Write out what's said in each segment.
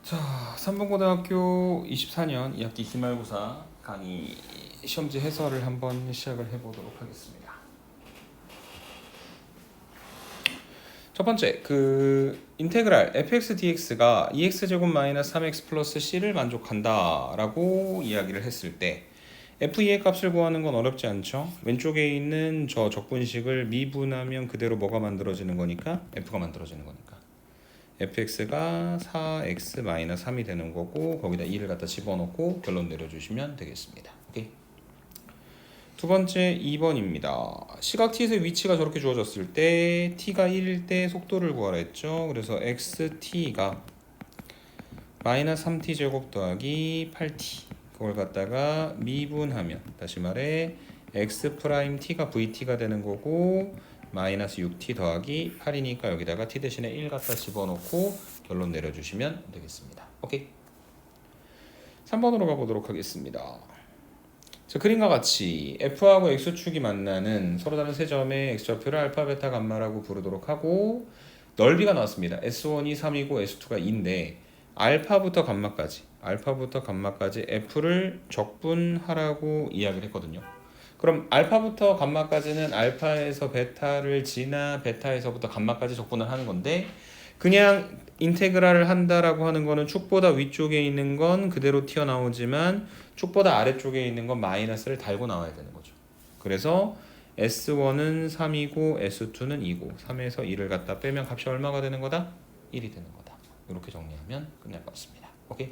자, 3번 고등학교 24년 2학기 기말고사 강의 시험지 해설을 한번 시작을 해보도록 하겠습니다. 첫 번째, 인테그랄 fx dx가 2x제곱 마이너스 3x 플러스 c를 만족한다 라고 이야기를 했을 때 f2의 값을 구하는 건 어렵지 않죠? 왼쪽에 있는 저 적분식을 미분하면 그대로 뭐가 만들어지는 거니까? f가 만들어지는 거니까 fx가 4x-3이 되는 거고 거기다 2를 갖다 집어넣고 결론 내려주시면 되겠습니다. 오케이. 두 번째 2번입니다. 시각 t의 위치가 저렇게 주어졌을 때 t가 1일 때 속도를 구하라 했죠. 그래서 xt가 마이너스 3t 제곱 더하기 8t 그걸 갖다가 미분하면 다시 말해 x 프라임 t가 vt가 되는 거고 마이너스 6t 더하기 8이니까 여기다가 t 대신에 1 갖다 집어넣고 결론 내려주시면 되겠습니다. 오케이. 3번으로 가보도록 하겠습니다. 자, 그림과 같이 f하고 x축이 만나는 서로 다른 세 점의 x좌표를 알파, 베타, 감마라고 부르도록 하고 넓이가 나왔습니다. s1이 3이고 s2가 2인데 알파부터 감마까지 f를 적분하라고 이야기를 했거든요. 그럼 알파부터 감마까지는 알파에서 베타를 지나 베타에서부터 감마까지 적분을 하는 건데 그냥 인테그랄을 한다라고 하는 거는 축보다 위쪽에 있는 건 그대로 튀어나오지만 축보다 아래쪽에 있는 건 마이너스를 달고 나와야 되는 거죠. 그래서 S1은 3이고 S2는 2고 3에서 2를 갖다 빼면 값이 얼마가 되는 거다? 1이 되는 거다. 이렇게 정리하면 끝날 것 같습니다. 오케이?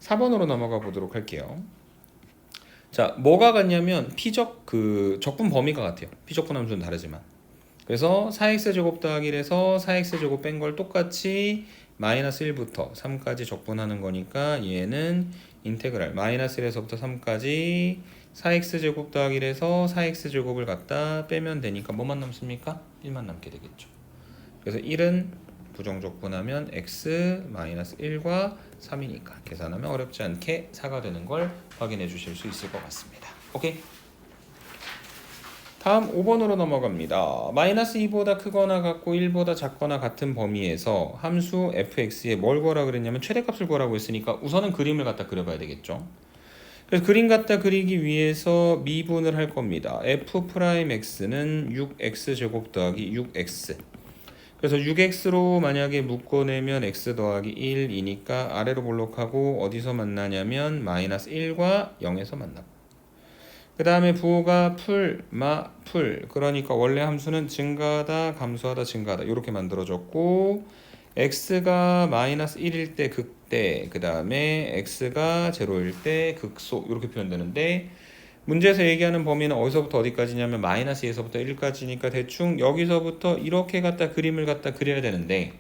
4번으로 넘어가 보도록 할게요. 자, 뭐가 같냐면 적분 범위가 같아요. 피적분 함수는 다르지만. 그래서 4x제곱 더하기 1에서 4x제곱 뺀 걸 똑같이 마이너스 1부터 3까지 적분하는 거니까 얘는 인테그랄 마이너스 1에서부터 3까지 4x제곱 더하기 1에서 4x제곱을 갖다 빼면 되니까 뭐만 남습니까? 1만 남게 되겠죠. 그래서 1은 부정적분하면 x 마이너스 1과 3이니까 계산하면 어렵지 않게 4가 되는 걸 확인해 주실 수 있을 것 같습니다. 오케이. 다음 5번으로 넘어갑니다. 마이너스 2보다 크거나 같고 1보다 작거나 같은 범위에서 함수 fx에 뭘 구하라 그랬냐면 최대값을 구하라고 했으니까 우선은 그림을 갖다 그려봐야 되겠죠. 그래서 그림 갖다 그리기 위해서 미분을 할 겁니다. f'x는 6x 제곱 더하기 6x. 그래서 6x로 만약에 묶어내면 x 더하기 1이니까 아래로 볼록하고 어디서 만나냐면 마이너스 1과 0에서 만나고 그 다음에 부호가 풀, 그러니까 원래 함수는 증가하다, 감소하다, 증가하다 이렇게 만들어졌고 x가 마이너스 1일 때 극대, 그 다음에 x가 0일 때 극소 이렇게 표현되는데 문제에서 얘기하는 범위는 어디서부터 어디까지냐면 마이너스 2에서부터 1까지니까 대충 여기서부터 이렇게 갖다 그림을 갖다 그려야 되는데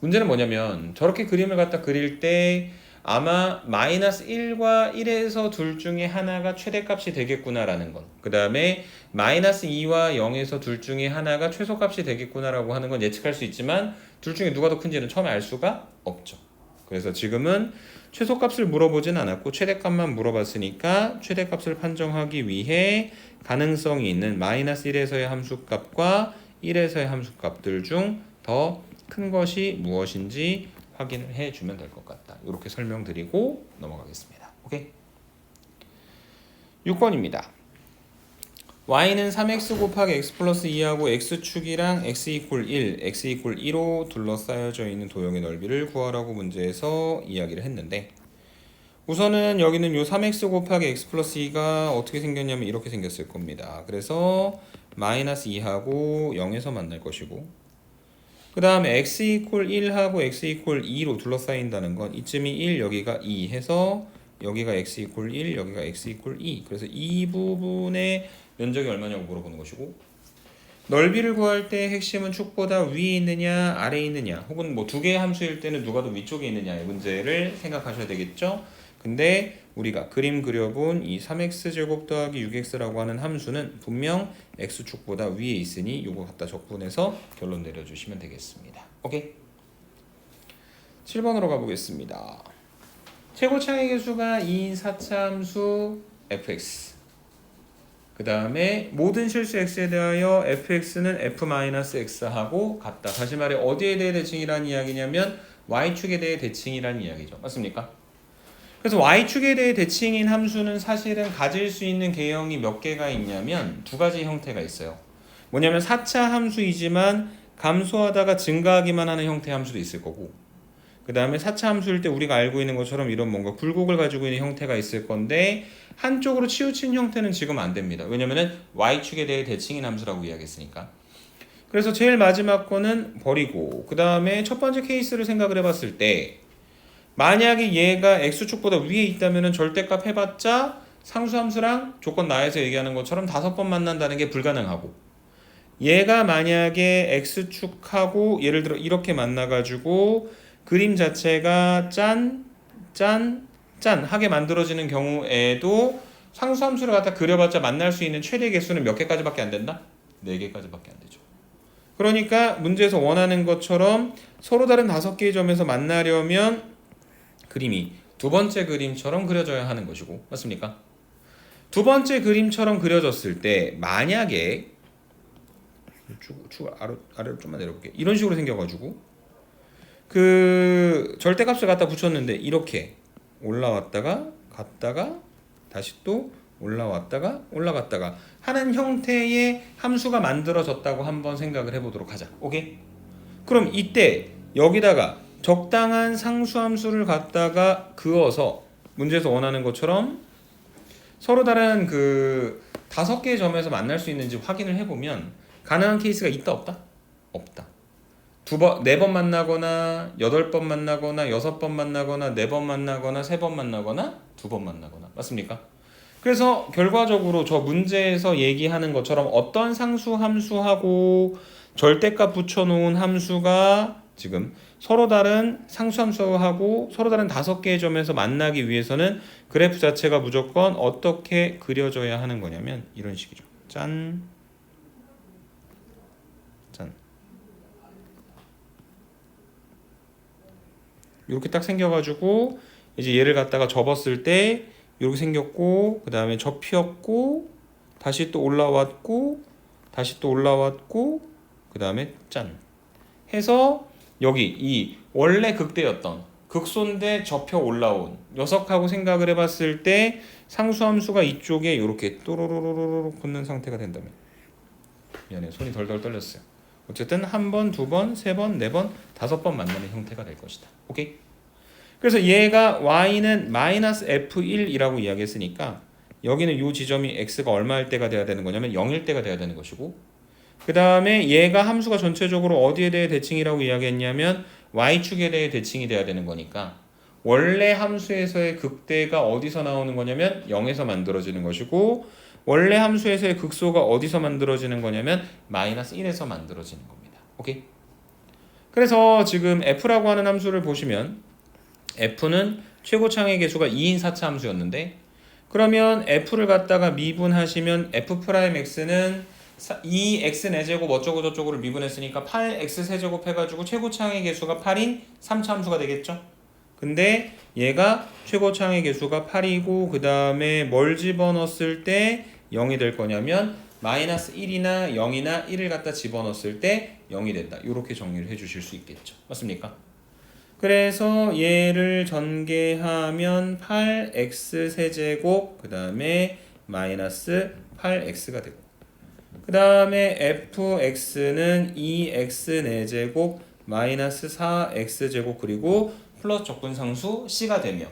문제는 뭐냐면 저렇게 그림을 갖다 그릴 때 아마 마이너스 1과 1에서 둘 중에 하나가 최대값이 되겠구나라는 건 그 다음에 마이너스 2와 0에서 둘 중에 하나가 최소값이 되겠구나라고 하는 건 예측할 수 있지만 둘 중에 누가 더 큰지는 처음에 알 수가 없죠. 그래서 지금은 최소값을 물어보진 않았고 최대값만 물어봤으니까 최대값을 판정하기 위해 가능성이 있는 마이너스 1에서의 함수값과 1에서의 함수값들 중 더 큰 것이 무엇인지 확인을 해주면 될 것 같다. 이렇게 설명드리고 넘어가겠습니다. 오케이? 6번입니다. y는 3x 곱하기 x 플러스 2하고 x축이랑 x 이퀄 1, x 이퀄 2로 둘러싸여져 있는 도형의 넓이를 구하라고 문제에서 이야기를 했는데 우선은 여기는 요 3x 곱하기 x 플러스 2가 어떻게 생겼냐면 이렇게 생겼을 겁니다. 그래서 마이너스 2하고 0에서 만날 것이고 그 다음에 x 이퀄 1하고 x 이퀄 2로 둘러싸인다는 건 이쯤이 1, 여기가 2 해서 여기가 x 이퀄 1, 여기가 x 이퀄 2 그래서 이 부분의 면적이 얼마냐고 물어보는 것이고 넓이를 구할 때 핵심은 축보다 위에 있느냐 아래에 있느냐 혹은 뭐 두 개의 함수일 때는 누가 더 위쪽에 있느냐의 문제를 생각하셔야 되겠죠. 근데 우리가 그림 그려본 이 3x제곱 더하기 6x라고 하는 함수는 분명 x축보다 위에 있으니 요거 갖다 적분해서 결론 내려주시면 되겠습니다. 오케이? 7번으로 가보겠습니다. 최고차의 개수가 2인 4차 함수 fx 그 다음에 모든 실수 x에 대하여 fx는 f-x하고 같다. 다시 말해 어디에 대해 대칭이라는 이야기냐면 y축에 대해 대칭이라는 이야기죠. 맞습니까? 그래서 y축에 대해 대칭인 함수는 사실은 가질 수 있는 개형이 몇 개가 있냐면 두 가지 형태가 있어요. 뭐냐면 4차 함수이지만 감소하다가 증가하기만 하는 형태의 함수도 있을 거고, 그 다음에 4차 함수일 때 우리가 알고 있는 것처럼 이런 뭔가 굴곡을 가지고 있는 형태가 있을 건데, 한쪽으로 치우친 형태는 지금 안 됩니다. 왜냐면은 y축에 대해 대칭인 함수라고 이야기했으니까. 그래서 제일 마지막 거는 버리고, 그 다음에 첫 번째 케이스를 생각을 해봤을 때, 만약에 얘가 x축보다 위에 있다면 절대값 해봤자 상수함수랑 조건 나에서 얘기하는 것처럼 5번 만난다는 게 불가능하고, 얘가 만약에 x축하고 예를 들어 이렇게 만나가지고 그림 자체가 짠 하게 만들어지는 경우에도 상수함수를 갖다 그려봤자 만날 수 있는 최대 개수는 몇 개까지밖에 안 된다? 4개까지밖에 안 되죠. 그러니까 문제에서 원하는 것처럼 서로 다른 5개의 점에서 만나려면 그림이 두 번째 그림처럼 그려져야 하는 것이고, 맞습니까? 두 번째 그림처럼 그려졌을 때 만약에 아래로 좀만 내려볼게요. 이런 식으로 생겨가지고 그 절대값을 갖다 붙였는데 이렇게 올라왔다가 갔다가 다시 또 올라갔다가 하는 형태의 함수가 만들어졌다고 한번 생각을 해보도록 하자. 오케이? 그럼 이때 여기다가 적당한 상수함수를 갖다가 그어서 문제에서 원하는 것처럼 서로 다른 그 5개의 점에서 만날 수 있는지 확인을 해보면 가능한 케이스가 있다 없다? 없다. 4번 만나거나 8번 만나거나 6번 만나거나 4번 만나거나 3번 만나거나 2번 만나거나, 맞습니까? 그래서 결과적으로 저 문제에서 얘기하는 것처럼 어떤 상수 함수하고 절대값 붙여놓은 함수가 지금 서로 다른 상수함수하고 서로 다른 5개의 점에서 만나기 위해서는 그래프 자체가 무조건 어떻게 그려져야 하는 거냐면 이런 식이죠. 짠. 이렇게 딱 생겨가지고 이제 얘를 갖다가 접었을 때 이렇게 생겼고, 그 다음에 접혔고, 다시 또 올라왔고, 다시 또 올라왔고, 그 다음에 짠 해서 여기 이 원래 극대였던 극소인데 접혀 올라온 녀석하고 생각을 해봤을 때 상수함수가 이쪽에 이렇게 또로로로로 붙는 상태가 된다면, 미안해 손이 덜덜 떨렸어요. 어쨌든 한 번, 두 번, 세 번, 네 번, 5번 만나는 형태가 될 것이다. 오케이? 그래서 얘가 y는 마이너스 f1이라고 이야기했으니까 여기는 이 지점이 x가 얼마일 때가 돼야 되는 거냐면 0일 때가 돼야 되는 것이고, 그 다음에 얘가 함수가 전체적으로 어디에 대해 대칭이라고 이야기했냐면 y축에 대해 대칭이 돼야 되는 거니까 원래 함수에서의 극대가 어디서 나오는 거냐면 0에서 만들어지는 것이고, 원래 함수에서의 극소가 어디서 만들어지는 거냐면 마이너스 1에서 만들어지는 겁니다. 오케이? 그래서 지금 f라고 하는 함수를 보시면 f는 최고창의 개수가 2인 4차 함수였는데, 그러면 f를 갖다가 미분하시면 f'x는 2x4제곱 어쩌고 저쩌고를 미분했으니까 8x 세제곱 해가지고 최고창의 개수가 8인 3차 함수가 되겠죠. 근데 얘가 최고창의 개수가 8이고 그 다음에 뭘 집어넣었을 때 0이 될 거냐면 마이너스 1이나 0이나 1을 갖다 집어넣었을 때 0이 된다. 이렇게 정리를 해주실 수 있겠죠. 맞습니까? 그래서 얘를 전개하면 8x 세제곱 그 다음에 마이너스 8x가 되고, 그 다음에 fx는 2x 4제곱 마이너스 4x제곱 그리고 플러스 적분상수 c가 되며,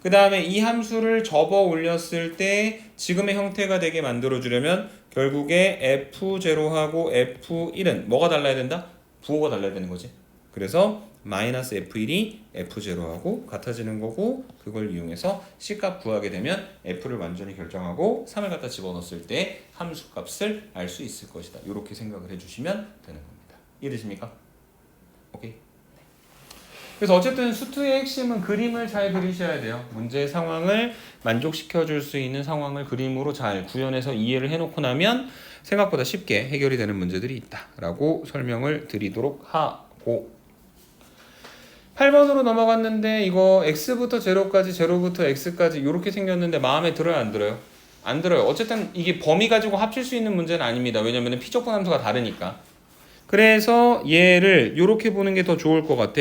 그 다음에 이 함수를 접어 올렸을 때 지금의 형태가 되게 만들어주려면 결국에 f0하고 f1은 뭐가 달라야 된다? 부호가 달라야 되는 거지. 그래서 마이너스 f1이 f0하고 같아지는 거고, 그걸 이용해서 c값 구하게 되면 f를 완전히 결정하고 3을 갖다 집어넣었을 때 함수 값을 알 수 있을 것이다. 이렇게 생각을 해주시면 되는 겁니다. 이해되십니까? 오케이. 그래서 어쨌든 수투의 핵심은 그림을 잘 그리셔야 돼요. 문제의 상황을 만족시켜 줄 수 있는 상황을 그림으로 잘 구현해서 이해를 해놓고 나면 생각보다 쉽게 해결이 되는 문제들이 있다라고 설명을 드리도록 하고, 8번으로 넘어갔는데 이거 x부터 0까지 0부터 x까지 이렇게 생겼는데 마음에 들어요 안 들어요? 안 들어요. 어쨌든 이게 범위 가지고 합칠 수 있는 문제는 아닙니다. 왜냐면 피적분 함수가 다르니까. 그래서 얘를 이렇게 보는 게 더 좋을 것 같아.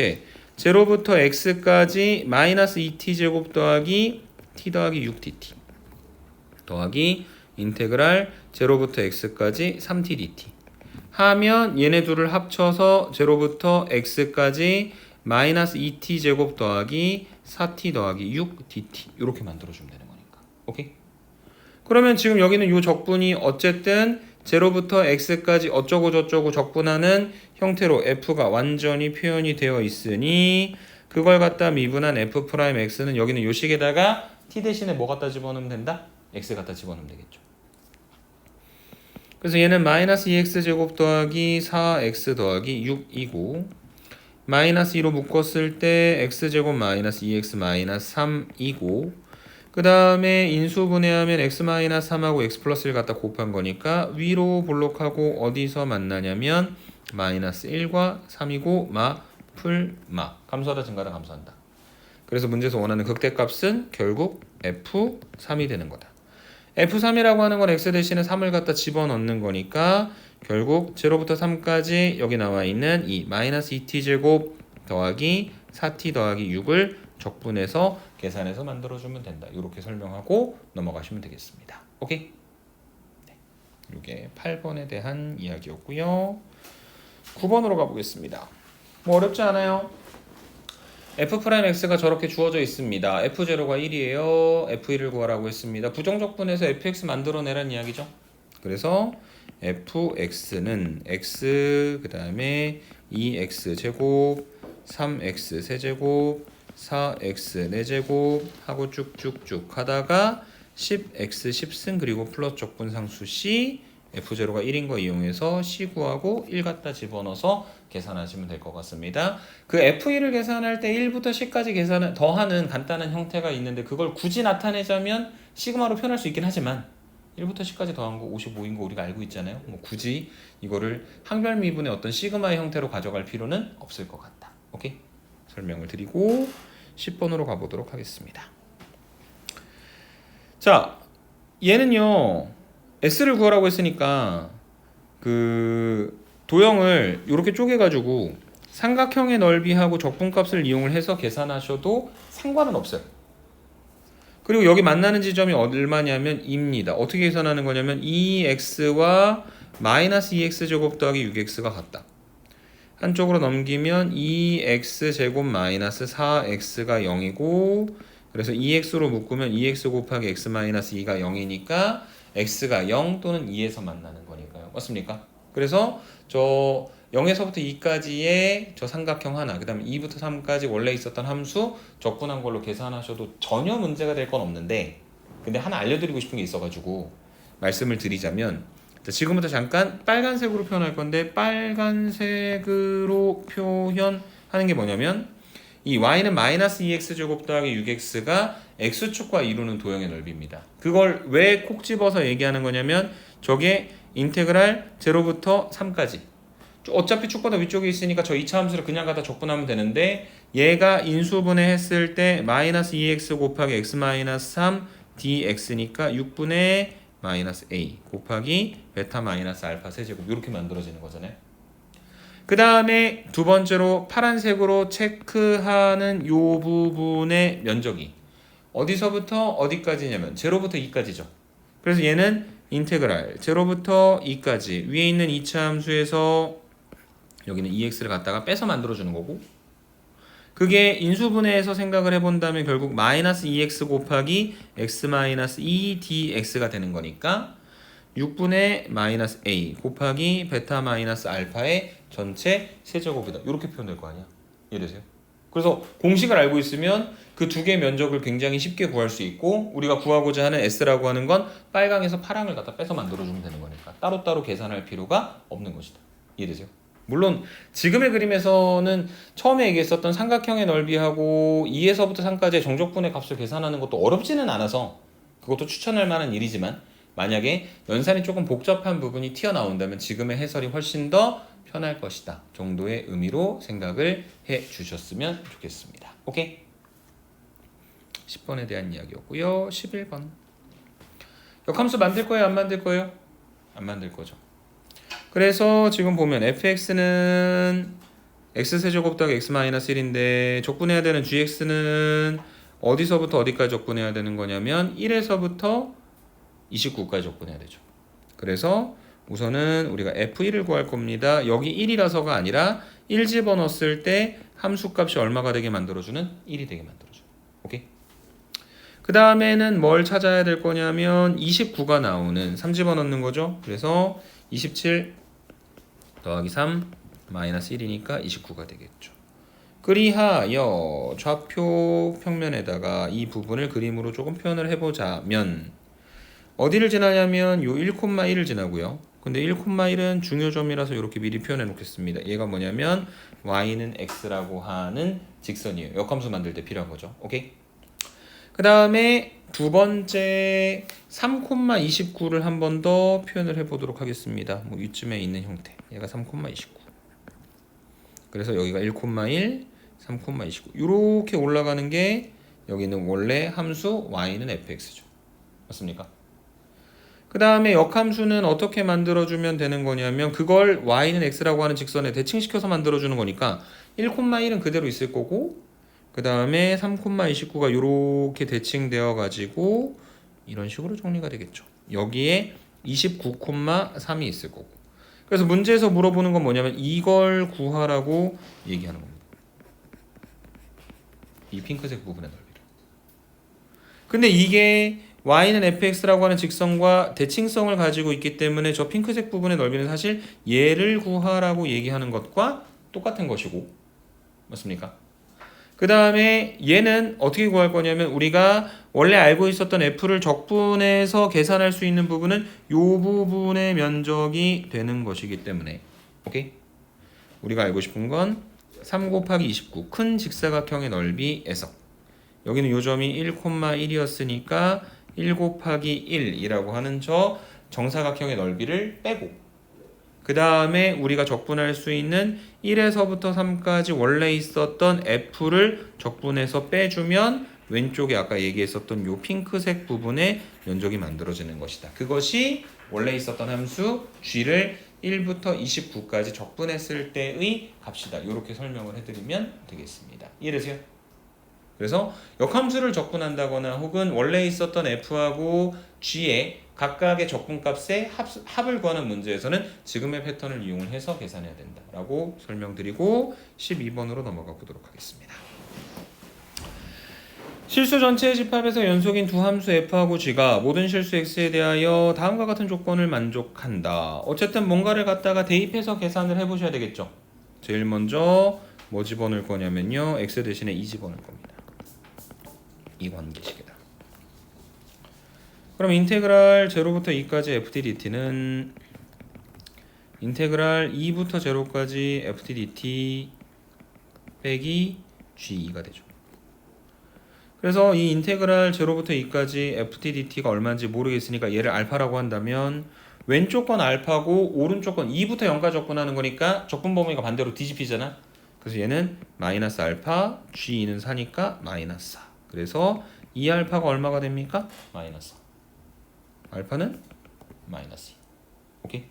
제로부터 x까지 마이너스 2t 제곱 더하기 t 더하기 6dt 더하기 인테그랄 제로부터 x까지 3t dt 하면 얘네 둘을 합쳐서 제로부터 x까지 마이너스 2t 제곱 더하기 4t 더하기 6 dt 이렇게 만들어주면 되는 거니까. 오케이? 그러면 지금 여기는 요 적분이 어쨌든 제로부터 x까지 어쩌고 저쩌고 적분하는 형태로 f가 완전히 표현이 되어 있으니 그걸 갖다 미분한 f 프라임 x는 여기는 요 식에다가 t 대신에 뭐 갖다 집어넣으면 된다? x 갖다 집어넣으면 되겠죠. 그래서 얘는 마이너스 2x 제곱 더하기 4x 더하기 6이고 마이너스 2로 묶었을 때 x제곱 마이너스 2x 마이너스 3이고 그 다음에 인수분해하면 x 마이너스 3하고 x 플러스 1 갖다 곱한 거니까 위로 볼록하고 어디서 만나냐면 마이너스 1과 3이고 풀마 감소하다 증가하다 감소한다. 그래서 문제에서 원하는 극대값은 결국 f3이 되는 거다. f3이라고 하는 건 x 대신에 3을 갖다 집어넣는 거니까 결국 0부터 3까지 여기 나와 있는 이 마이너스 2t 제곱 더하기 4t 더하기 6을 적분해서 계산해서 만들어주면 된다. 이렇게 설명하고 넘어가시면 되겠습니다. 오케이? 네. 이게 8번에 대한 이야기였고요. 9번으로 가보겠습니다. 뭐 어렵지 않아요. f'x가 저렇게 주어져 있습니다. f0가 1이에요. f1을 구하라고 했습니다. 부정적분해서 fx 만들어내란 이야기죠. 그래서 fx는 x 그 다음에 2x 제곱 3x 세제곱 4x 4제곱 하고 쭉쭉쭉 하다가 10x 10승 그리고 플러스 적분상수 c f0가 1인 거 이용해서 c 구하고 1 갖다 집어넣어서 계산하시면 될 것 같습니다. 그 f1을 계산할 때 1부터 c까지 계산을 더하는 간단한 형태가 있는데 그걸 굳이 나타내자면 시그마로 표현할 수 있긴 하지만 1부터 10까지 더한 거 55인 거 우리가 알고 있잖아요. 뭐 굳이 이거를 항별 미분의 어떤 시그마의 형태로 가져갈 필요는 없을 것 같다. 오케이? 설명을 드리고 10번으로 가보도록 하겠습니다. 자, 얘는요. S를 구하라고 했으니까 그 도형을 이렇게 쪼개가지고 삼각형의 넓이하고 적분값을 이용을 해서 계산하셔도 상관은 없어요. 그리고 여기 만나는 지점이 얼마냐면 2입니다. 어떻게 계산하는 거냐면 2x와 마이너스 2x 제곱 더하기 6x가 같다. 한쪽으로 넘기면 2x 제곱 마이너스 4x가 0이고 그래서 2x로 묶으면 2x 곱하기 x 마이너스 2가 0이니까 x가 0 또는 2에서 만나는 거니까요. 맞습니까? 그래서 저 0에서부터 2까지의 저 삼각형 하나 그 다음에 2부터 3까지 원래 있었던 함수 적분한 걸로 계산하셔도 전혀 문제가 될 건 없는데 근데 하나 알려드리고 싶은 게 있어가지고 말씀을 드리자면 지금부터 잠깐 빨간색으로 표현할 건데 빨간색으로 표현하는 게 뭐냐면 이 y는 마이너스 2x 제곱 더하기 6x가 x축과 이루는 도형의 넓이입니다. 그걸 왜 콕 집어서 얘기하는 거냐면 저게 인테그랄 0부터 3까지 어차피 축보다 위쪽에 있으니까 저 2차 함수를 그냥 갖다 적분하면 되는데 얘가 인수분해 했을 때 마이너스 2x 곱하기 x 마이너스 3 dx니까 6분의 마이너스 a 곱하기 베타 마이너스 알파 세제곱 이렇게 만들어지는 거잖아요. 그 다음에 두 번째로 파란색으로 체크하는 요 부분의 면적이 어디서부터 어디까지냐면 0부터 2까지죠. 그래서 얘는 인테그랄 0부터 2까지 위에 있는 2차 함수에서 여기는 2x를 갖다가 빼서 만들어주는 거고 그게 인수분해해서 생각을 해본다면 결국 마이너스 2x 곱하기 x 마이너스 2 dx가 되는 거니까 6분의 마이너스 a 곱하기 베타 마이너스 알파의 전체 세제곱이다. 이렇게 표현될 거 아니야. 이해되세요? 그래서 공식을 알고 있으면 그 두 개의 면적을 굉장히 쉽게 구할 수 있고 우리가 구하고자 하는 s라고 하는 건 빨강에서 파랑을 갖다 빼서 만들어주면 되는 거니까 따로따로 계산할 필요가 없는 것이다. 이해되세요? 물론 지금의 그림에서는 처음에 얘기했었던 삼각형의 넓이하고 2에서부터 3까지의 정적분의 값을 계산하는 것도 어렵지는 않아서 그것도 추천할 만한 일이지만 만약에 연산이 조금 복잡한 부분이 튀어나온다면 지금의 해설이 훨씬 더 편할 것이다 정도의 의미로 생각을 해 주셨으면 좋겠습니다. 오케이? 10번에 대한 이야기였고요. 11번 역함수 만들 거예요? 안 만들 거예요? 안 만들 거죠. 그래서 지금 보면 fx는 x세제곱 더하기 x-1인데 적분해야 되는 gx는 어디서부터 어디까지 적분해야 되는 거냐면 1에서부터 29까지 적분해야 되죠. 그래서 우선은 우리가 f1을 구할 겁니다. 여기 1이라서가 아니라 1 집어넣었을 때 함수값이 얼마가 되게 만들어주는? 1이 되게 만들어줘. 오케이? 그 다음에는 뭘 찾아야 될 거냐면 29가 나오는 3 집어넣는 거죠. 그래서 27 더하기 3 마이너스 1이니까 29가 되겠죠. 그리하여 좌표 평면에다가 이 부분을 그림으로 조금 표현을 해보자면 어디를 지나냐면 요 1,1을 지나고요. 근데 1,1은 중요점이라서 이렇게 미리 표현해 놓겠습니다. 얘가 뭐냐면 y는 x라고 하는 직선이에요. 역함수 만들 때 필요한 거죠. 오케이? 그 다음에 두 번째 3,29를 한 번 더 표현을 해보도록 하겠습니다. 뭐 이쯤에 있는 형태. 얘가 3,29. 그래서 여기가 1,1, 3,29. 이렇게 올라가는 게 여기는 원래 함수 y는 fx죠. 맞습니까? 그 다음에 역함수는 어떻게 만들어주면 되는 거냐면 그걸 y는 x라고 하는 직선에 대칭시켜서 만들어주는 거니까 1,1은 그대로 있을 거고 그 다음에 3,29가 이렇게 대칭되어 가지고 이런 식으로 정리가 되겠죠. 여기에 29,3이 있을 거고 그래서 문제에서 물어보는 건 뭐냐면 이걸 구하라고 얘기하는 겁니다. 이 핑크색 부분의 넓이를. 근데 이게 y는 fx라고 하는 직선과 대칭성을 가지고 있기 때문에 저 핑크색 부분의 넓이는 사실 얘를 구하라고 얘기하는 것과 똑같은 것이고 맞습니까? 그 다음에 얘는 어떻게 구할 거냐면 우리가 원래 알고 있었던 f를 적분해서 계산할 수 있는 부분은 이 부분의 면적이 되는 것이기 때문에 오케이? 우리가 알고 싶은 건 3 곱하기 29 큰 직사각형의 넓이에서 여기는 요점이 1,1이었으니까 1 곱하기 1이라고 하는 저 정사각형의 넓이를 빼고 그 다음에 우리가 적분할 수 있는 1에서부터 3까지 원래 있었던 f를 적분해서 빼주면 왼쪽에 아까 얘기했었던 요 핑크색 부분의 면적이 만들어지는 것이다. 그것이 원래 있었던 함수 g를 1부터 29까지 적분했을 때의 값이다. 이렇게 설명을 해드리면 되겠습니다. 이해되세요? 그래서 역함수를 적분한다거나 혹은 원래 있었던 f하고 g의 각각의 적분값의 합을 구하는 문제에서는 지금의 패턴을 이용을 해서 계산해야 된다라고 설명드리고 12번으로 넘어가 보도록 하겠습니다. 실수 전체의 집합에서 연속인 두 함수 f하고 g가 모든 실수 x에 대하여 다음과 같은 조건을 만족한다. 어쨌든 뭔가를 갖다가 대입해서 계산을 해보셔야 되겠죠. 제일 먼저 뭐 집어넣을 거냐면요. x 대신에 2 집어넣을 겁니다. 이 관계식이다. 그럼 인테그랄 0부터 2까지 ftdt는 인테그랄 2부터 0까지 ftdt 빼기 g2가 되죠. 그래서 이 인테그랄 0부터 2까지 ftdt가 얼마인지 모르겠으니까 얘를 알파라고 한다면 왼쪽 건 알파고 오른쪽 건 2부터 0까지 적분하는 거니까 적분 범위가 반대로 뒤집히잖아. 그래서 얘는 마이너스 알파, g2는 4니까 마이너스 4. 그래서 2알파가 얼마가 됩니까? 마이너스 4. 알파는 마이너스 2. 오케이?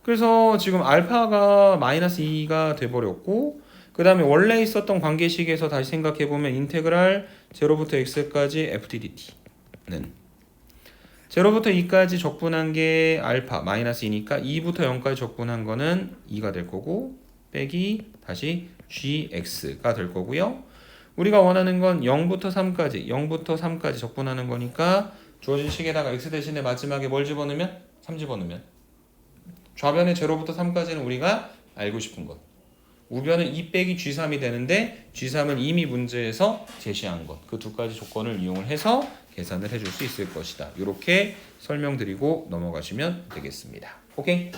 그래서 지금 알파가 마이너스 2가 돼버렸고 그 다음에 원래 있었던 관계식에서 다시 생각해보면 인테그랄 0부터 x까지 ftdt는 0부터 2까지 적분한 게 알파 마이너스 2니까 2부터 0까지 적분한 거는 2가 될 거고 빼기 다시 gx가 될 거고요. 우리가 원하는 건 0부터 3까지 적분하는 거니까 주어진 식에다가 x 대신에 마지막에 뭘 집어넣으면? 3 집어넣으면 좌변의 0부터 3까지는 우리가 알고 싶은 것 우변은 2 빼기 g3이 되는데 g3은 이미 문제에서 제시한 것 그 두 가지 조건을 이용을 해서 계산을 해줄 수 있을 것이다. 이렇게 설명드리고 넘어가시면 되겠습니다. 오케이?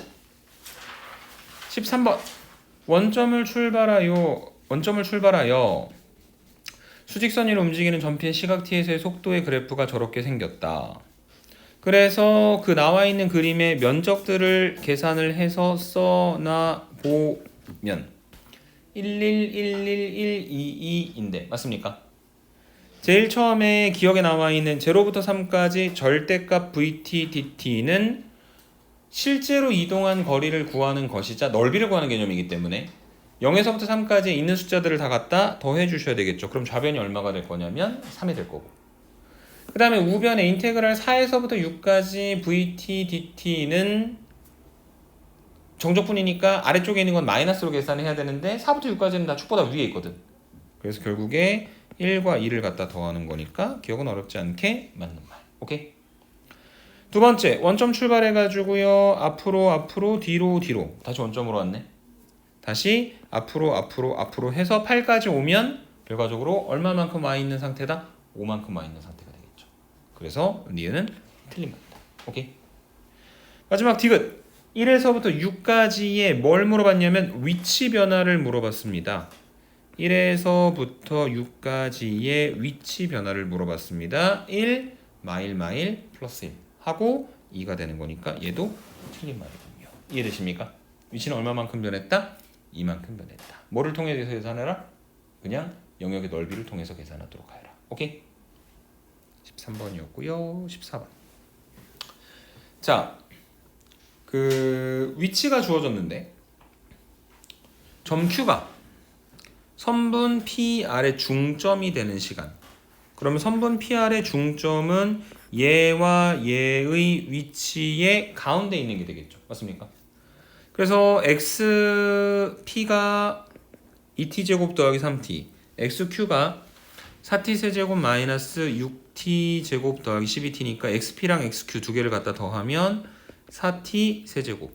13번 원점을 출발하여 수직선 위로 움직이는 전피의 시각 t에서의 속도의 그래프가 저렇게 생겼다. 그래서 그 나와 있는 그림의 면적들을 계산을 해서 써놔 보면 1111122인데 맞습니까? 제일 처음에 기억에 나와 있는 0부터 3까지 절대값 vt dt는 실제로 이동한 거리를 구하는 것이자 넓이를 구하는 개념이기 때문에 0에서부터 3까지 있는 숫자들을 다 갖다 더해 주셔야 되겠죠. 그럼 좌변이 얼마가 될 거냐면 3이 될 거고. 그 다음에 우변의 인테그랄 4에서부터 6까지 vt dt는 정적분이니까 아래쪽에 있는 건 마이너스로 계산을 해야 되는데 4부터 6까지는 다 축보다 위에 있거든. 그래서 결국에 1과 2를 갖다 더하는 거니까 기억은 어렵지 않게 맞는 말. 오케이? 두 번째, 원점 출발해가지고요. 앞으로 뒤로 다시 원점으로 왔네. 다시 앞으로 해서 8까지 오면 결과적으로 얼마만큼 와 있는 상태다? 5만큼 와 있는 상태가 되겠죠. 그래서 니은은 틀린 말이다. 오케이? 마지막 디귿. 1에서부터 6까지의 뭘 물어봤냐면 위치 변화를 물어봤습니다. 1에서부터 6까지의 위치 변화를 물어봤습니다. 1 마일 플러스 1 하고 2가 되는 거니까 얘도 틀린 말이군요. 이해되십니까? 위치는 얼마만큼 변했다? 2만큼 변했다. 뭐를 통해서 계산해라? 그냥 영역의 넓이를 통해서 계산하도록 하여라. 오케이? 13번이었고요. 14번. 자, 그 위치가 주어졌는데 점 Q가 선분 PR의 중점이 되는 시간. 그러면 선분 PR의 중점은 얘와 얘의 위치의 가운데 있는 게 되겠죠. 맞습니까? 그래서 XP가 2t제곱 더하기 3t, XQ가 4t 세제곱 마이너스 6t 제곱 더하기 12t니까 XP랑 XQ 두 개를 갖다 더하면 4t 세제곱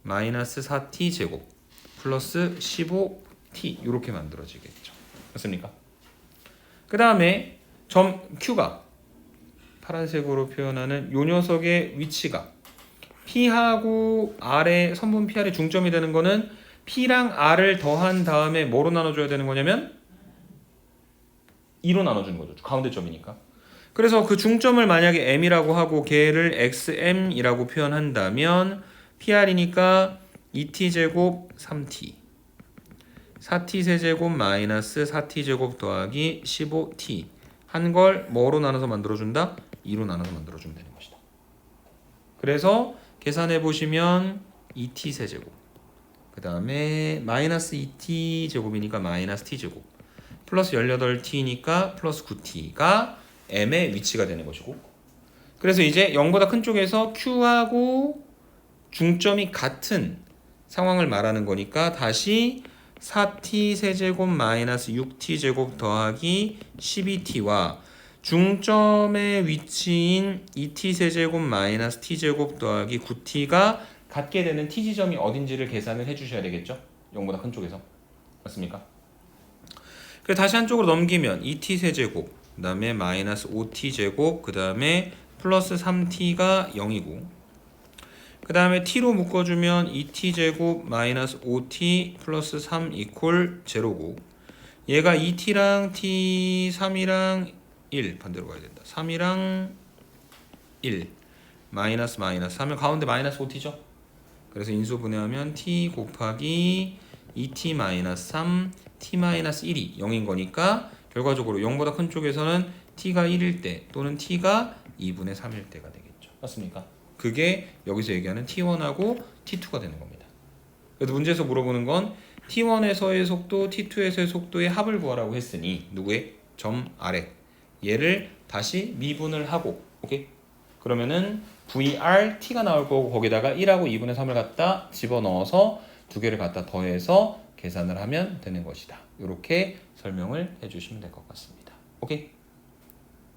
마이너스 4t 제곱 플러스 15t 이렇게 만들어지겠죠. 맞습니까? 그 다음에 점 Q가 파란색으로 표현하는 요 녀석의 위치가 P하고 R의 선분 PR의 중점이 되는 거는 P랑 R을 더한 다음에 뭐로 나눠줘야 되는 거냐면 2로 나눠주는 거죠. 가운데 점이니까. 그래서 그 중점을 만약에 M이라고 하고 걔를 XM이라고 표현한다면 PR이니까 2t제곱 3t 4t 세제곱 마이너스 4t 제곱 더하기 15t 한 걸 뭐로 나눠서 만들어준다? 2로 나눠서 만들어주면 되는 것이다. 그래서 계산해 보시면 2t 세제곱 그 다음에 마이너스 2t 제곱이니까 마이너스 t 제곱 플러스 18t니까 플러스 9t가 m의 위치가 되는 것이고, 그래서 이제 0보다 큰 쪽에서 q하고 중점이 같은 상황을 말하는 거니까 다시 4t 세제곱 마이너스 6t 제곱 더하기 12t와 중점의 위치인 2t 세제곱 마이너스 t 제곱 더하기 9t가 같게 되는 t 지점이 어딘지를 계산을 해주셔야 되겠죠. 0보다 큰 쪽에서. 맞습니까? 그래서 다시 한쪽으로 넘기면 2t 세제곱 그 다음에 마이너스 5t 제곱 그 다음에 플러스 3t가 0이고, 그 다음에 t로 묶어주면 2t 제곱 마이너스 5t 플러스 3 이퀄 제로고, 얘가 2t랑 t 3이랑 1 반대로 가야 된다. 3이랑 1 마이너스 하면 가운데 마이너스 5t죠. 그래서 인수분해하면 t 곱하기 2t 마이너스 3 t 마이너스 1이 0인 거니까 결과적으로 0보다 큰 쪽에서는 t가 1일 때 또는 t가 2분의 3일 때가 되겠죠. 맞습니까? 그게 여기서 얘기하는 t1하고 t2가 되는 겁니다. 그래서 문제에서 물어보는 건 t1에서의 속도, t2에서의 속도의 합을 구하라고 했으니 누구의? 점 아래 얘를 다시 미분을 하고, 오케이? 그러면은 VRT가 나올 거고 거기다가 1하고 2분의 3을 갖다 집어넣어서 두 개를 갖다 더해서 계산을 하면 되는 것이다. 이렇게 설명을 해주시면 될 것 같습니다. 오케이?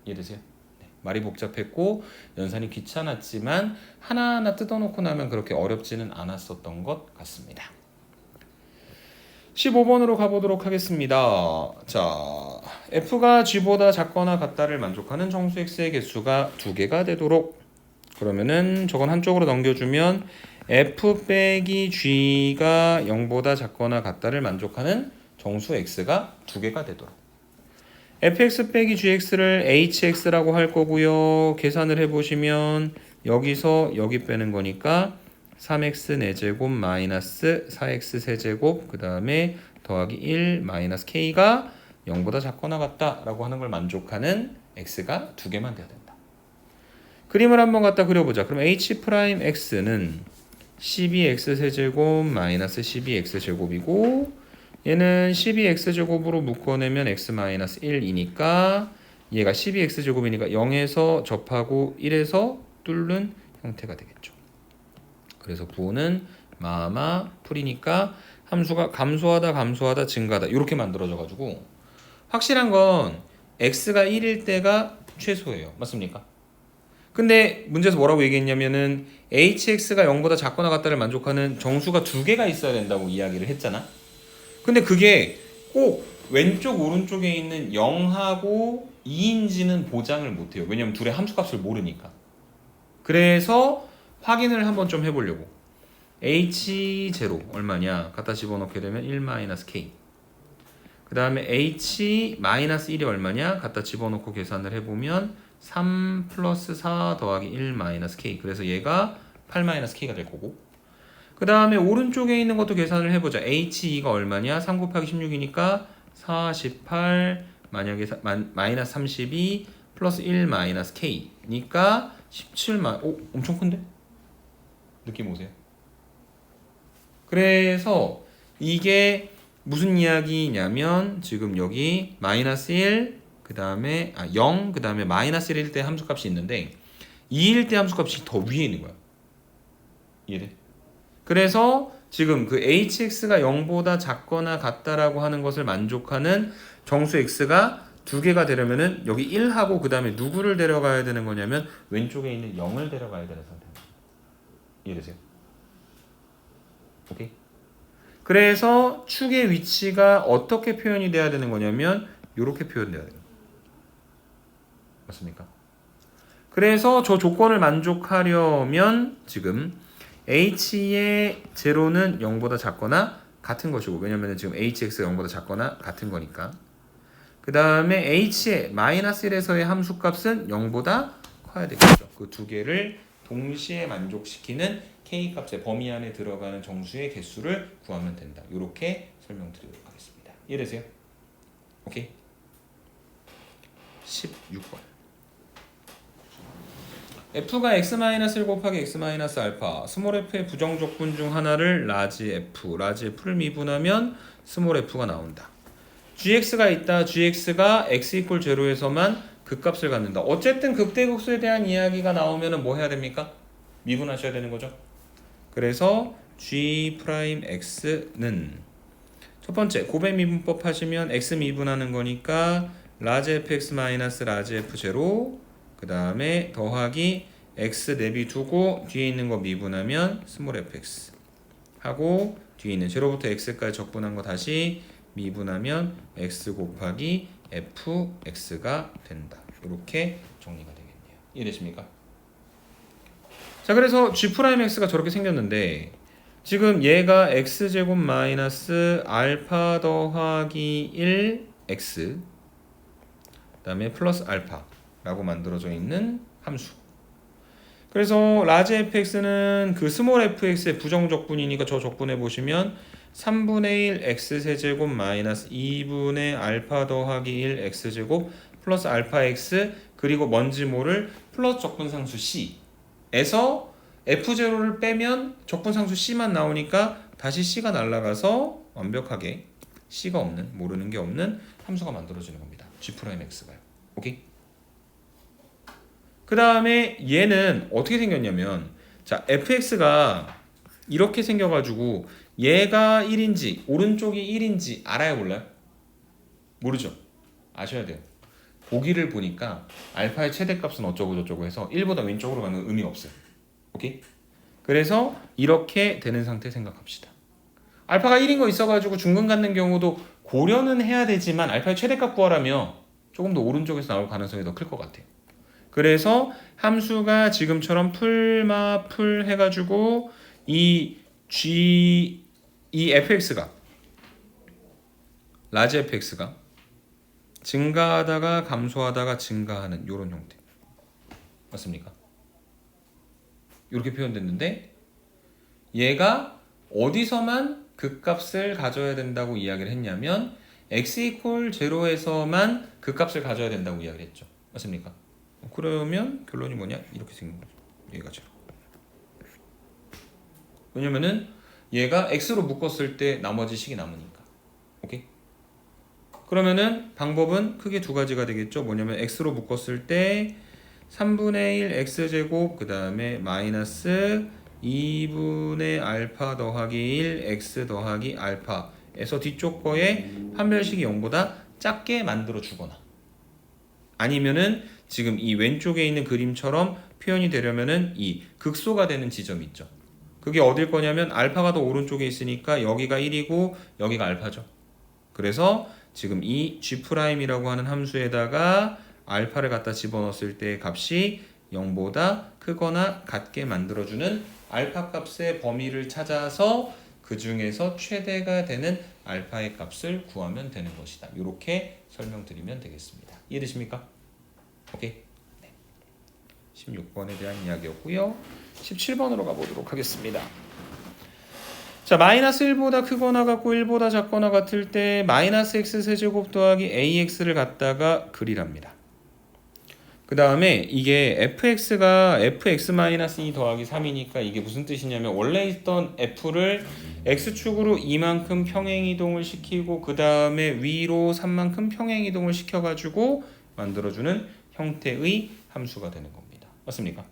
이해되세요? 네. 말이 복잡했고 연산이 귀찮았지만 하나하나 뜯어놓고 나면 그렇게 어렵지는 않았었던 것 같습니다. 15번으로 가보도록 하겠습니다. 자, F가 G보다 작거나 같다를 만족하는 정수 X의 개수가 2개가 되도록, 그러면은 저건 한쪽으로 넘겨주면 F 빼기 G가 0보다 작거나 같다를 만족하는 정수 X가 2개가 되도록, fx 빼기 gx를 hx라고 할 거고요. 계산을 해보시면 여기서 여기 빼는 거니까 3x 4제곱 마이너스 4x 세제곱 그 다음에 더하기 1 마이너스 k가 0보다 작거나 같다라고 하는 걸 만족하는 x가 2개만 돼야 된다. 그림을 한번 갖다 그려보자. 그럼 h'x는 12x 세제곱 마이너스 12x 제곱이고, 얘는 12x제곱으로 묶어내면 x-1이니까 얘가 12x제곱이니까 0에서 접하고 1에서 뚫는 형태가 되겠죠. 그래서 부호는 마마 풀이니까 함수가 감소하다 증가하다 이렇게 만들어져 가지고 확실한 건 x가 1일 때가 최소예요. 맞습니까? 근데 문제에서 뭐라고 얘기했냐면은 hx가 0보다 작거나 같다를 만족하는 정수가 두 개가 있어야 된다고 이야기를 했잖아. 근데 그게 꼭 왼쪽 오른쪽에 있는 0하고 2인지는 보장을 못해요. 왜냐면 둘의 함수값을 모르니까. 그래서 확인을 한번 좀 해보려고. h0 얼마냐? 갖다 집어넣게 되면 1-k. 그 다음에 h-1이 얼마냐? 갖다 집어넣고 계산을 해보면 3 플러스 4 더하기 1-k. 그래서 얘가 8-k가 될 거고. 그 다음에 오른쪽에 있는 것도 계산을 해보자. h2가 얼마냐? 3 곱하기 16이니까 48 만약에 마이너스 32 플러스 1-k니까 17 엄청 큰데? 느낌 오세요? 그래서 이게 무슨 이야기냐면 지금 여기 마이너스 1, 그 다음에 0, 그 다음에 마이너스 1일 때 함수값이 있는데 2일 때 함수값이 더 위에 있는 거야. 이해돼? 그래서 지금 그 hx가 0보다 작거나 같다라고 하는 것을 만족하는 정수 x가 두 개가 되려면은 여기 1하고 그 다음에 누구를 데려가야 되는 거냐면 왼쪽에 있는 0을 데려가야 되는 상태입니다. 이해되세요? 오케이? 그래서 축의 위치가 어떻게 표현이 돼야 되는 거냐면 이렇게 표현돼야 돼요. 맞습니까? 그래서 저 조건을 만족하려면 지금 h의 제로는 0보다 작거나 같은 것이고 왜냐면 지금 hx가 0보다 작거나 같은 거니까 그 다음에 h의 마이너스 1에서의 함수값은 0보다 커야 되겠죠. 그 두 개를 동시에 만족시키는 k값의 범위 안에 들어가는 정수의 개수를 구하면 된다. 이렇게 설명드리도록 하겠습니다. 이해되세요? 오케이. 16번 f가 x-1 곱하기 x-알파 스몰 f의 부정 조건 중 하나를 라지 f를 미분하면 스몰 f가 나온다. gx가 있다. gx가 x = 0에서만 극값을 갖는다. 어쨌든 극대극소에 대한 이야기가 나오면 뭐 해야 됩니까? 미분하셔야 되는 거죠. 그래서 g'x는 첫 번째 곱의 미분법 하시면 x 미분하는 거니까 라지 fx 마이너스 라지 f0 그 다음에 더하기 x 내비 두고 뒤에 있는 거 미분하면 스몰 fx 하고 뒤에 있는 0부터 x까지 적분한 거 다시 미분하면 x 곱하기 fx가 된다. 이렇게 정리가 되겠네요. 이해되십니까? 자, 그래서 g'x가 저렇게 생겼는데 지금 얘가 x제곱 마이너스 알파 더하기 1x 그 다음에 플러스 알파라고 만들어져 있는 함수. 그래서 라지 fx는 그 스몰 fx의 부정 적분이니까 저 적분해 보시면 3분의 1 x세제곱 마이너스 2분의 알파 더하기 1 x제곱 플러스 알파 x 그리고 뭔지 모를 플러스 적분상수 c에서 f0를 빼면 적분상수 c만 나오니까 다시 c가 날아가서 완벽하게 c가 없는 모르는 게 없는 함수가 만들어지는 겁니다. g'x가요. 오케이? 그 다음에 얘는 어떻게 생겼냐면 자 fx가 이렇게 생겨가지고 얘가 1인지 오른쪽이 1인지 알아요 몰라요? 모르죠? 아셔야 돼요. 보기를 보니까 알파의 최대값은 어쩌고 저쩌고 해서 1보다 왼쪽으로 가는 건 의미 없어요. 오케이? 그래서 이렇게 되는 상태 생각합시다. 알파가 1인 거 있어가지고 중근 갖는 경우도 고려는 해야 되지만 알파의 최대값 구하라면 조금 더 오른쪽에서 나올 가능성이 더 클 것 같아요. 그래서 함수가 지금처럼 풀 해가지고 이 fx가 라지 fx가 증가하다가 감소하다가 증가하는 이런 형태 맞습니까? 이렇게 표현됐는데 얘가 어디서만 극값을 가져야 된다고 이야기를 했냐면 x = 0에서만 극값을 가져야 된다고 이야기를 했죠. 맞습니까? 그러면 결론이 뭐냐? 이렇게 생긴 거죠. 얘가 0. 왜냐면은 얘가 x로 묶었을 때 나머지 식이 남으니까. 오케이? 그러면은 방법은 크게 두 가지가 되겠죠. 뭐냐면 x로 묶었을 때 3분의 1 x제곱 그 다음에 마이너스 2분의 알파 더하기 1 x 더하기 알파에서 뒤쪽 거에 판별식이 0보다 작게 만들어 주거나 아니면은 지금 이 왼쪽에 있는 그림처럼 표현이 되려면은 이 극소가 되는 지점이 있죠. 그게 어딜 거냐면 알파가 더 오른쪽에 있으니까 여기가 1이고 여기가 알파죠. 그래서 지금 이 G'이라고 하는 함수에다가 알파를 갖다 집어넣었을 때 값이 0보다 크거나 같게 만들어주는 알파 값의 범위를 찾아서 그 중에서 최대가 되는 알파의 값을 구하면 되는 것이다. 이렇게 설명드리면 되겠습니다. 이해되십니까? 오케이. 네. 16번에 대한 이야기였고요. 17번으로 가보도록 하겠습니다. 자, 마이너스 1보다 크거나 같고 1보다 작거나 같을 때 마이너스 x 세제곱 더하기 ax를 갖다가 그리랍니다. 그 다음에 이게 fx가 fx-2 더하기 3이니까 이게 무슨 뜻이냐면 원래 있던 f를 x축으로 2만큼 평행이동을 시키고 그 다음에 위로 3만큼 평행이동을 시켜가지고 만들어주는 형태의 함수가 되는 겁니다. 맞습니까?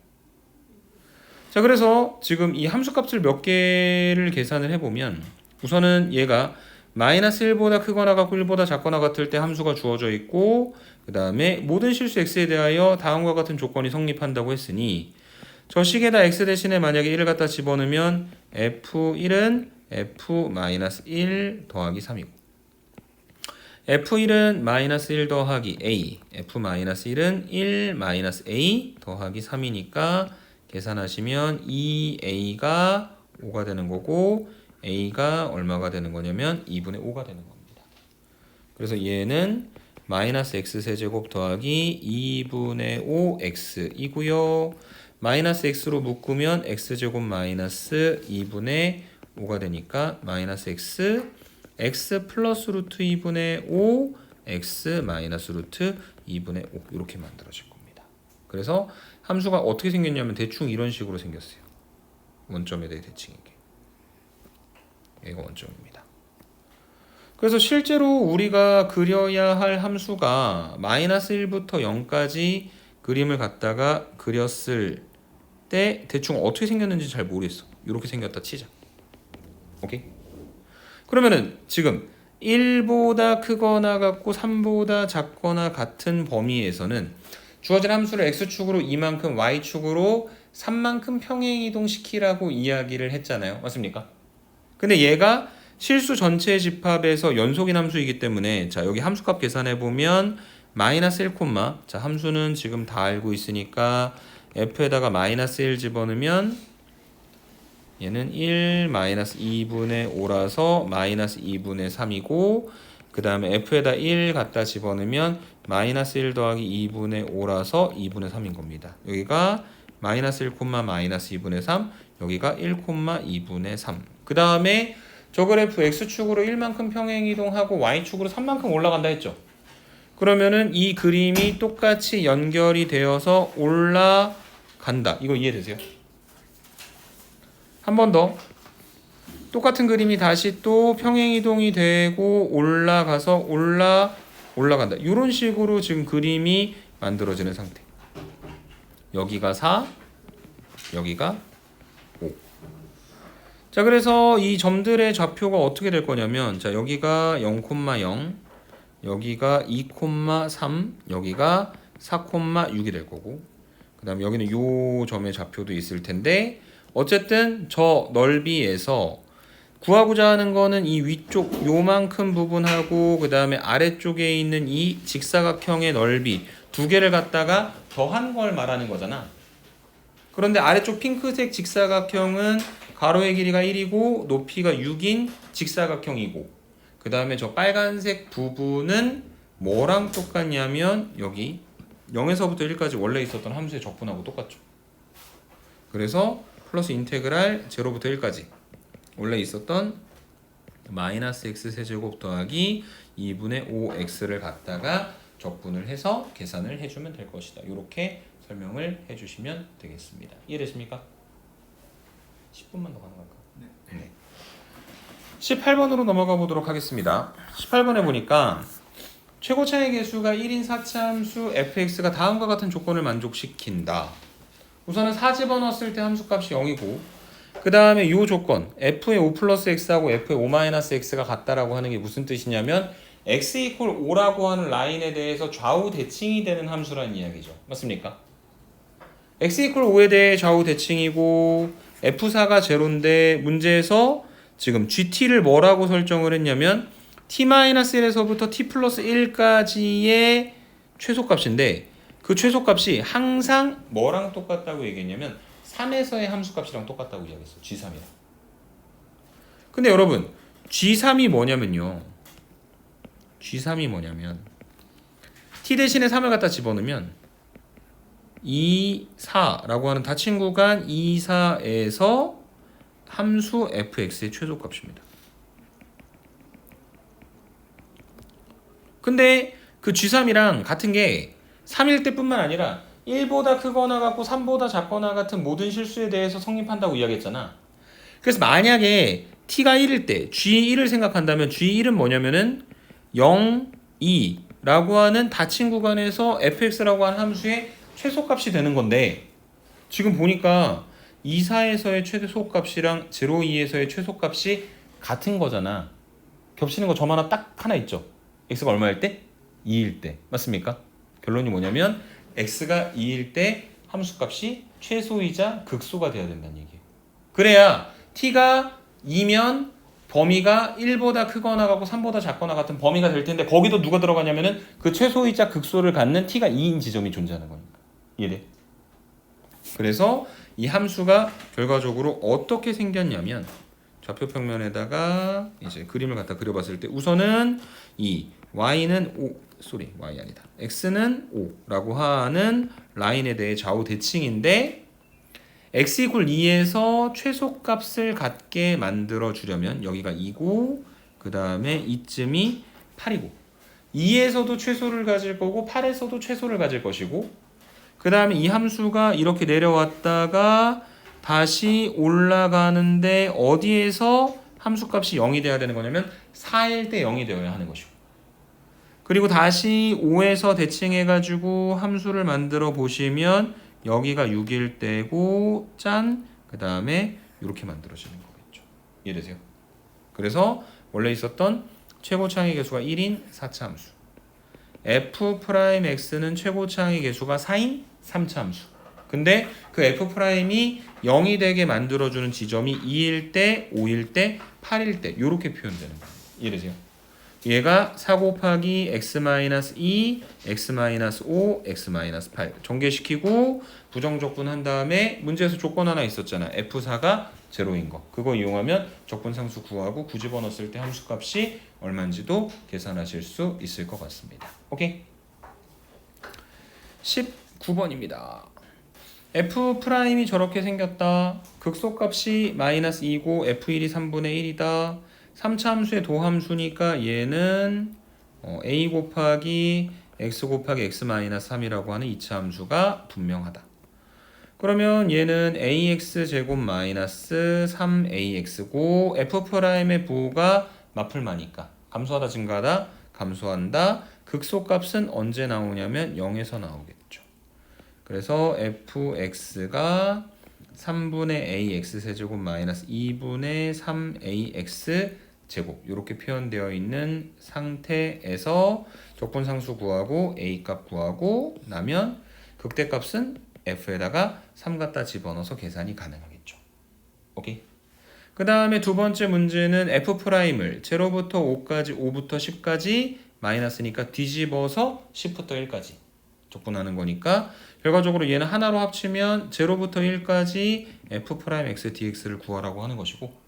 자, 그래서 지금 이 함수값을 몇 개를 계산을 해보면 우선은 얘가 마이너스 1보다 크거나 같고 1보다 작거나 같을 때 함수가 주어져 있고 그 다음에 모든 실수 x에 대하여 다음과 같은 조건이 성립한다고 했으니 저 식에다 x 대신에 만약에 1을 갖다 집어넣으면 f1은 f-1 더하기 3이고 f1은 마이너스 1 더하기 a f-1은 1-a 더하기 3이니까 계산하시면 2a가 5가 되는 거고 a가 얼마가 되는 거냐면 2분의 5가 되는 겁니다. 그래서 얘는 마이너스 x세제곱 더하기 2분의 5x이고요. 마이너스 x로 묶으면 x제곱 마이너스 2분의 5가 되니까 마이너스 x 플러스 루트 2분의 5 x 마이너스 루트 2분의 5 이렇게 만들어질 겁니다. 그래서 함수가 어떻게 생겼냐면 대충 이런 식으로 생겼어요. 원점에 대해 대칭이게. 얘가 원점입니다. 그래서 실제로 우리가 그려야 할 함수가 마이너스 1부터 0까지 그림을 갖다가 그렸을 때 대충 어떻게 생겼는지 잘 모르겠어. 이렇게 생겼다 치자. 오케이? 그러면은 지금 1보다 크거나 같고 3보다 작거나 같은 범위에서는 주어진 함수를 x축으로 2만큼 y축으로 3만큼 평행이동시키라고 이야기를 했잖아요. 맞습니까? 근데 얘가 실수 전체 집합에서 연속인 함수이기 때문에 자 여기 함수값 계산해보면 마이너스 1, 자 함수는 지금 다 알고 있으니까 f에다가 마이너스 1 집어넣으면 얘는 1 마이너스 2분의 5라서 마이너스 2분의 3이고 그 다음에 f에다 1 갖다 집어넣으면 마이너스 1 더하기 2분의 5라서 2분의 3인 겁니다. 여기가 마이너스 1, 마이너스 2분의 3 여기가 1, 2분의 3 그 다음에 저 그래프 x축으로 1만큼 평행이동하고 y축으로 3만큼 올라간다 했죠. 그러면은 이 그림이 똑같이 연결이 되어서 올라간다. 이거 이해되세요? 한 번 더. 똑같은 그림이 다시 또 평행이동이 되고 올라가서 올라간다. 이런 식으로 지금 그림이 만들어지는 상태. 여기가 4, 여기가 5. 자, 그래서 이 점들의 좌표가 어떻게 될 거냐면 자, 여기가 0,0, 여기가 2,3, 여기가 4,6이 될 거고 그 다음에 여기는 요 점의 좌표도 있을 텐데 어쨌든 저 넓이에서 구하고자 하는 거는 이 위쪽 요만큼 부분하고 그 다음에 아래쪽에 있는 이 직사각형의 넓이 두 개를 갖다가 더한 걸 말하는 거잖아. 그런데 아래쪽 핑크색 직사각형은 가로의 길이가 1이고 높이가 6인 직사각형이고 그 다음에 저 빨간색 부분은 뭐랑 똑같냐면 여기 0에서부터 1까지 원래 있었던 함수의 적분하고 똑같죠. 그래서 플러스 인테그랄 0부터 1까지 원래 있었던 마이너스 x 세제곱 더하기 2분의 5x를 갖다가 적분을 해서 계산을 해주면 될 것이다. 이렇게 설명을 해주시면 되겠습니다. 이해되십니까? 10분만 더 가능할까? 네. 18번으로 넘어가 보도록 하겠습니다. 18번에 보니까 최고차의 개수가 1인 4차 함수 fx가 다음과 같은 조건을 만족시킨다. 우선은 4 집어넣었을 때 함수값이 0이고 그 다음에 이 조건 f의 5 플러스 x하고 f의 5 마이너스 x가 같다라고 하는 게 무슨 뜻이냐면 x 이퀄 5라고 하는 라인에 대해서 좌우 대칭이 되는 함수라는 이야기죠. 맞습니까? x 이퀄 5에 대해 좌우 대칭이고 f4가 제로인데 문제에서 지금 gt를 뭐라고 설정을 했냐면 t-1에서부터 t 플러스 1까지의 최소값인데 그 최소값이 항상 뭐랑 똑같다고 얘기했냐면 3에서의 함수값이랑 똑같다고 이야기했어요. g3이랑. 근데 여러분 g3이 뭐냐면요. g3이 뭐냐면 t 대신에 3을 갖다 집어넣으면 2, 4라고 하는 닫힌 구간 2, 4에서 함수 fx의 최소값입니다. 근데 그 g3이랑 같은 게 3일 때뿐만 아니라 1보다 크거나 같고 3보다 작거나 같은 모든 실수에 대해서 성립한다고 이야기했잖아. 그래서 만약에 t가 1일 때 g1을 생각한다면 g1은 뭐냐면은 0, 2라고 하는 닫힌 구간에서 fx라고 하는 함수의 최소값이 되는 건데 지금 보니까 2, 4에서의 최소값이랑 0, 2에서의 최소값이 같은 거잖아. 겹치는 거 점 하나 딱 하나 있죠. x가 얼마일 때? 2일 때. 맞습니까? 결론이 뭐냐면 x가 2일 때 함수값이 최소이자 극소가 돼야 된다는 얘기예요. 그래야 t가 2면 범위가 1보다 크거나 같고 3보다 작거나 같은 범위가 될 텐데 거기도 누가 들어가냐면은 그 최소이자 극소를 갖는 t가 2인 지점이 존재하는 거니까. 이해돼? 그래서 이 함수가 결과적으로 어떻게 생겼냐면 좌표 평면에다가 이제 그림을 갖다 그려봤을 때 우선은 이 y는 y 아니다. x는 5라고 하는 라인에 대해 좌우 대칭인데 x 이퀄 2에서 최소값을 갖게 만들어 주려면 여기가 2고 그 다음에 이쯤이 8이고 2에서도 최소를 가질 거고 8에서도 최소를 가질 것이고 그 다음에 이 함수가 이렇게 내려왔다가 다시 올라가는데 어디에서 함수값이 0이 돼야 되는 거냐면 4일 때 0이 되어야 하는 것이고 그리고 다시 5에서 대칭해가지고 함수를 만들어 보시면 여기가 6일 때고 짠! 그 다음에 이렇게 만들어지는 거겠죠. 이해되세요? 그래서 원래 있었던 최고차의 개수가 1인 4차 함수 f'x는 최고차의 개수가 4인 3차 함수 근데 그 f'이 0이 되게 만들어주는 지점이 2일 때, 5일 때, 8일 때 이렇게 표현되는 거예요. 이해되세요? 얘가 4 곱하기 x-2, x-5, x-8 전개시키고 부정적분 한 다음에 문제에서 조건 하나 있었잖아. f4가 0인 거. 그거 이용하면 적분상수 구하고 굳이 집어넣었을 때 함수값이 얼마인지도 계산하실 수 있을 것 같습니다. 오케이? 19번입니다. f'이 저렇게 생겼다. 극소값이 마이너스 2고 f1이 3분의 1이다. 3차 함수의 도함수니까 얘는 a 곱하기 x 곱하기 x 마이너스 3이라고 하는 2차 함수가 분명하다. 그러면 얘는 ax 제곱 마이너스 3ax고 f'의 부호가 마플마니까 감소하다 증가하다 감소한다. 극소값은 언제 나오냐면 0에서 나오겠죠. 그래서 fx가 3분의 ax 세제곱 마이너스 2분의 3ax 제곱 이렇게 표현되어 있는 상태에서 적분상수 구하고 a 값 구하고 나면 극대값은 f에다가 3 갖다 집어넣어서 계산이 가능하겠죠. 오케이. 그 다음에 두 번째 문제는 f'을 0부터 5까지 5부터 10까지 마이너스니까 뒤집어서 10부터 1까지 적분하는 거니까 결과적으로 얘는 하나로 합치면 0부터 1까지 f'x dx를 구하라고 하는 것이고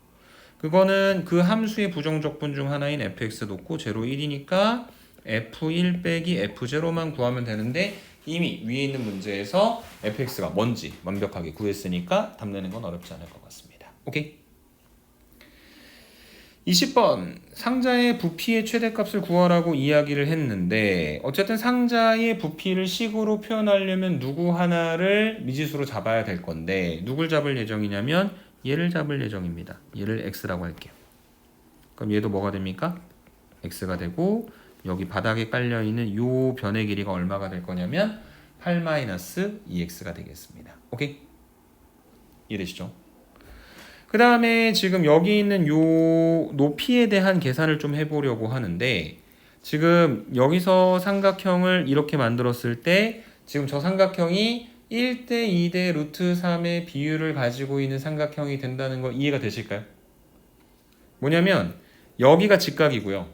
그거는 그 함수의 부정적분 중 하나인 fx 놓고 0, 1이니까 f1 빼기 f0만 구하면 되는데 이미 위에 있는 문제에서 fx가 뭔지 완벽하게 구했으니까 답 내는 건 어렵지 않을 것 같습니다. 오케이? 20번 상자의 부피의 최대값을 구하라고 이야기를 했는데 어쨌든 상자의 부피를 식으로 표현하려면 누구 하나를 미지수로 잡아야 될 건데 누굴 잡을 예정이냐면 얘를 잡을 예정입니다. 얘를 x라고 할게요. 그럼 얘도 뭐가 됩니까? x가 되고 여기 바닥에 깔려있는 요 변의 길이가 얼마가 될 거냐면 8-2x가 되겠습니다. 오케이? 이해되시죠? 그 다음에 지금 여기 있는 요 높이에 대한 계산을 좀 해보려고 하는데 지금 여기서 삼각형을 이렇게 만들었을 때 지금 저 삼각형이 1대 2대 루트 3의 비율을 가지고 있는 삼각형이 된다는 거 이해가 되실까요? 뭐냐면 여기가 직각이고요.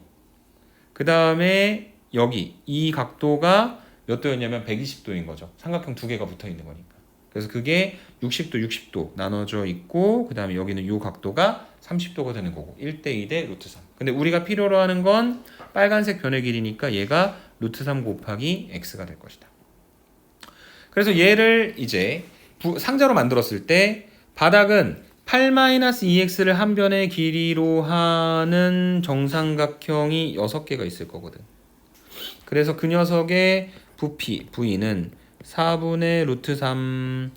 그 다음에 여기 이 각도가 몇 도였냐면 120도인 거죠. 삼각형 두 개가 붙어 있는 거니까. 그래서 그게 60도, 60도 나눠져 있고 그 다음에 여기는 이 각도가 30도가 되는 거고 1대 2대 루트 3. 근데 우리가 필요로 하는 건 빨간색 변의 길이니까 얘가 루트 3 곱하기 x가 될 것이다. 그래서 얘를 이제 상자로 만들었을 때 바닥은 8-2x를 한 변의 길이로 하는 정삼각형이 6개가 있을 거거든. 그래서 그 녀석의 부피, V는 4분의 루트 3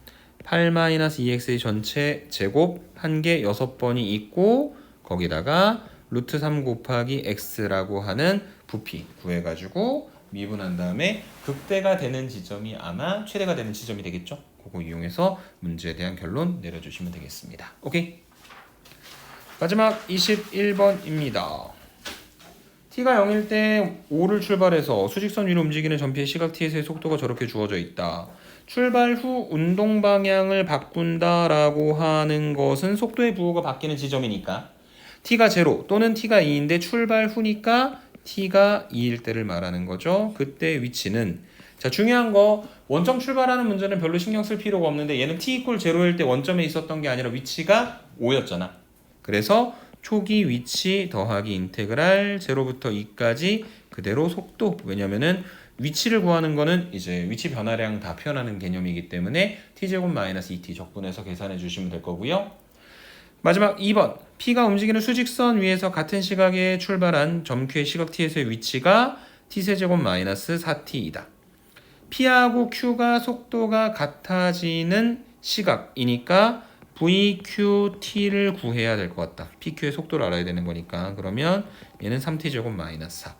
8-2x의 전체 제곱 한 개 6번이 있고 거기다가 루트 3 곱하기 x라고 하는 부피 구해가지고 미분한 다음에 극대가 되는 지점이 아마 최대가 되는 지점이 되겠죠. 그거 이용해서 문제에 대한 결론 내려주시면 되겠습니다. 오케이? 마지막 21번입니다. t가 0일 때 5를 출발해서 수직선 위로 움직이는 전피의 시각 t에서의 속도가 저렇게 주어져 있다. 출발 후 운동 방향을 바꾼다라고 하는 것은 속도의 부호가 바뀌는 지점이니까 t가 0 또는 t가 2인데 출발 후니까 t가 2일 때를 말하는 거죠. 그때 위치는 자 중요한 거 원점 출발하는 문제는 별로 신경 쓸 필요가 없는데 얘는 t = 0일 때 원점에 있었던 게 아니라 위치가 5였잖아. 그래서 초기 위치 더하기 인테그랄 0부터 2까지 그대로 속도. 왜냐면은 위치를 구하는 거는 이제 위치 변화량 다 표현하는 개념이기 때문에 t제곱 마이너스 2t 적분해서 계산해 주시면 될 거고요. 마지막 2번 P가 움직이는 수직선 위에서 같은 시각에 출발한 점Q의 시각 t에서의 위치가 t세제곱 마이너스 4t이다. P하고 Q가 속도가 같아지는 시각이니까 VQT를 구해야 될 것 같다. PQ의 속도를 알아야 되는 거니까. 그러면 얘는 3t제곱 마이너스 4.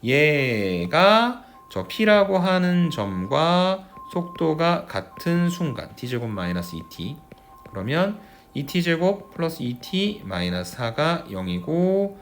얘가 저 P라고 하는 점과 속도가 같은 순간 t제곱 마이너스 2t. 그러면 2t제곱 플러스 2t 마이너스 4가 0이고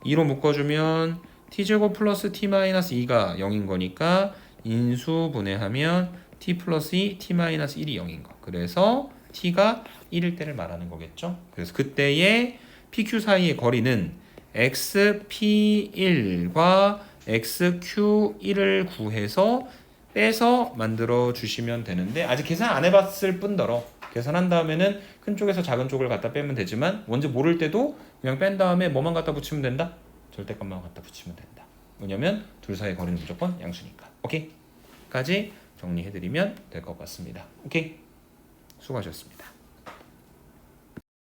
2로 묶어주면 t제곱 플러스 t 마이너스 2가 0인 거니까 인수 분해하면 t 플러스 2, t 마이너스 1이 0인 거. 그래서 t가 1일 때를 말하는 거겠죠. 그래서 그때의 pq 사이의 거리는 xp1과 xq1을 구해서 빼서 만들어 주시면 되는데 아직 계산 안 해봤을 뿐더러 계산한 다음에는 큰 쪽에서 작은 쪽을 갖다 빼면 되지만 뭔지 모를 때도 그냥 뺀 다음에 뭐만 갖다 붙이면 된다? 절대값만 갖다 붙이면 된다. 왜냐면 둘 사이의 거리는 무조건 양수니까. 오케이? 까지 정리해드리면 될 것 같습니다. 오케이? 수고하셨습니다.